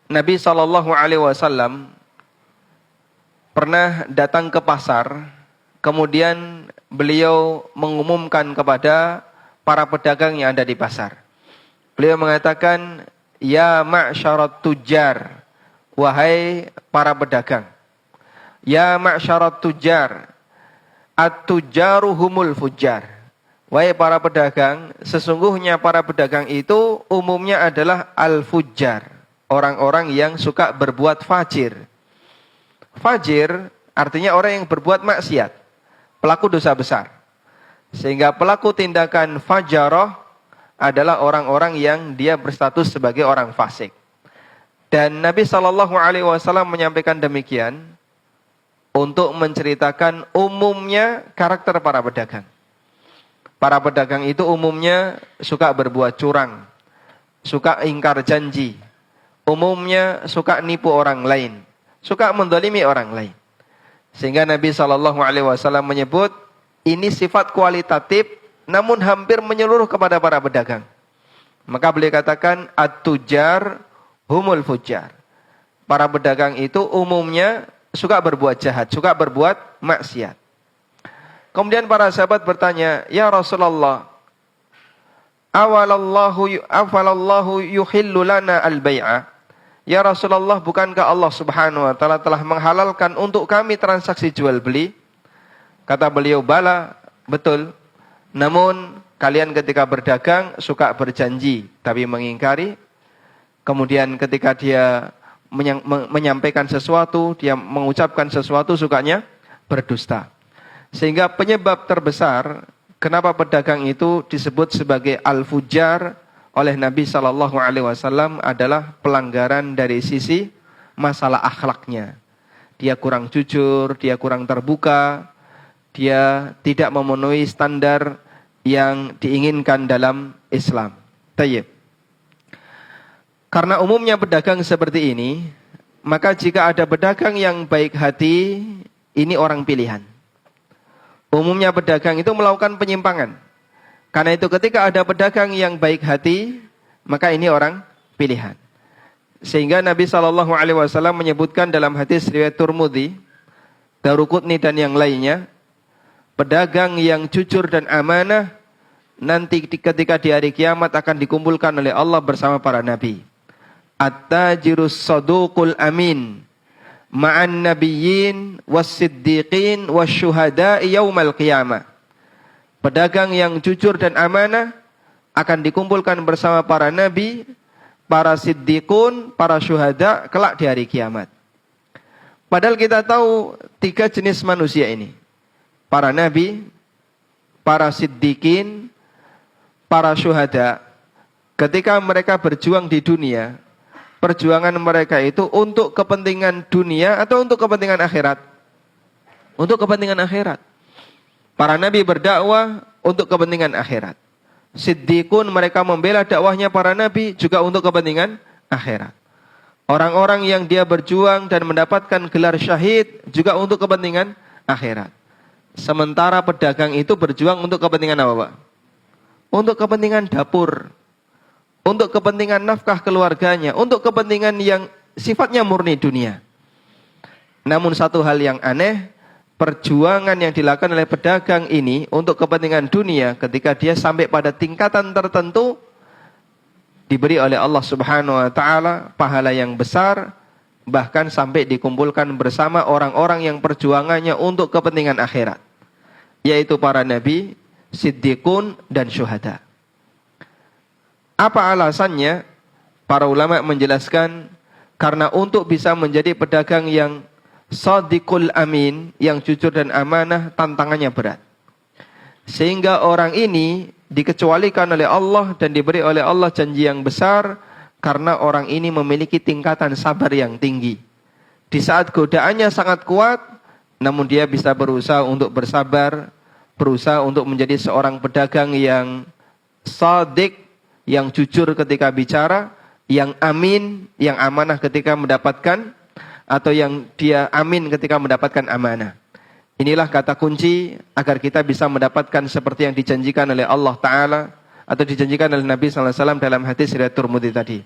Nabi SAW pernah datang ke pasar, kemudian beliau mengumumkan kepada para pedagang yang ada di pasar. Beliau mengatakan, ya ma'syarat tujar, wahai para pedagang. Ya ma'syarat tujar, at-tujaru humul fujar. Wahai para pedagang, sesungguhnya para pedagang itu umumnya adalah al-fujar, orang-orang yang suka berbuat fajir. Fajir artinya orang yang berbuat maksiat, pelaku dosa besar. Sehingga pelaku tindakan fajarah adalah orang-orang yang dia berstatus sebagai orang fasik. Dan Nabi SAW menyampaikan demikian untuk menceritakan umumnya karakter para pedagang. Para pedagang itu umumnya suka berbuat curang, suka ingkar janji, umumnya suka nipu orang lain, suka mendolimi orang lain. Sehingga Nabi SAW menyebut ini sifat kualitatif, namun hampir menyeluruh kepada para pedagang. Maka beliau katakan at-tujar humul fujar. Para pedagang itu umumnya suka berbuat jahat, suka berbuat maksiat. Kemudian para sahabat bertanya, ya Rasulullah, awalallahu yuhillu lana al-bai'ah? Ya Rasulullah, bukankah Allah Subhanahu wa taala telah menghalalkan untuk kami transaksi jual beli? Kata beliau, bala, betul. Namun kalian ketika berdagang suka berjanji tapi mengingkari. Kemudian ketika dia menyampaikan sesuatu, dia mengucapkan sesuatu, sukanya berdusta. Sehingga penyebab terbesar kenapa pedagang itu disebut sebagai al-fujar oleh Nabi SAW adalah pelanggaran dari sisi masalah akhlaknya. Dia kurang jujur, dia kurang terbuka, dia tidak memenuhi standar yang diinginkan dalam Islam. Tayyib. Karena umumnya pedagang seperti ini, maka jika ada pedagang yang baik hati, ini orang pilihan. Umumnya pedagang itu melakukan penyimpangan. Karena itu ketika ada pedagang yang baik hati, maka ini orang pilihan. Sehingga Nabi SAW menyebutkan dalam hadis riwayat Tirmidzi, Daruqutni dan yang lainnya, pedagang yang jujur dan amanah nanti ketika di hari kiamat akan dikumpulkan oleh Allah bersama para nabi. At-tajirus saduqul amin ma'an nabiyyin was-siddiqin wasyuhada'i yaumal qiyamah. Pedagang yang jujur dan amanah akan dikumpulkan bersama para nabi, para siddiqun, para syuhada kelak di hari kiamat. Padahal kita tahu tiga jenis manusia ini. Para nabi, para siddiqin, para syuhada. Ketika mereka berjuang di dunia, perjuangan mereka itu untuk kepentingan dunia atau untuk kepentingan akhirat? Untuk kepentingan akhirat. Para nabi berdakwah untuk kepentingan akhirat. Siddiqun mereka membela dakwahnya para nabi juga untuk kepentingan akhirat. Orang-orang yang dia berjuang dan mendapatkan gelar syahid juga untuk kepentingan akhirat. Sementara pedagang itu berjuang untuk kepentingan apa, Pak? Untuk kepentingan dapur. Untuk kepentingan nafkah keluarganya, untuk kepentingan yang sifatnya murni dunia. Namun satu hal yang aneh, perjuangan yang dilakukan oleh pedagang ini untuk kepentingan dunia ketika dia sampai pada tingkatan tertentu diberi oleh Allah Subhanahu wa taala pahala yang besar, bahkan sampai dikumpulkan bersama orang-orang yang perjuangannya untuk kepentingan akhirat, yaitu para nabi, siddiqun dan syuhada. Apa alasannya? Para ulama menjelaskan karena untuk bisa menjadi pedagang yang shadiqul amin, yang jujur dan amanah, tantangannya berat. Sehingga orang ini dikecualikan oleh Allah dan diberi oleh Allah janji yang besar karena orang ini memiliki tingkatan sabar yang tinggi. Di saat godaannya sangat kuat, namun dia bisa berusaha untuk bersabar, berusaha untuk menjadi seorang pedagang yang shadiq, yang jujur ketika bicara, yang amin, yang amanah ketika mendapatkan, atau yang dia amin ketika mendapatkan amanah. Inilah kata kunci agar kita bisa mendapatkan seperti yang dijanjikan oleh Allah Ta'ala atau dijanjikan oleh Nabi SAW dalam hadis riwayat Tirmidzi tadi.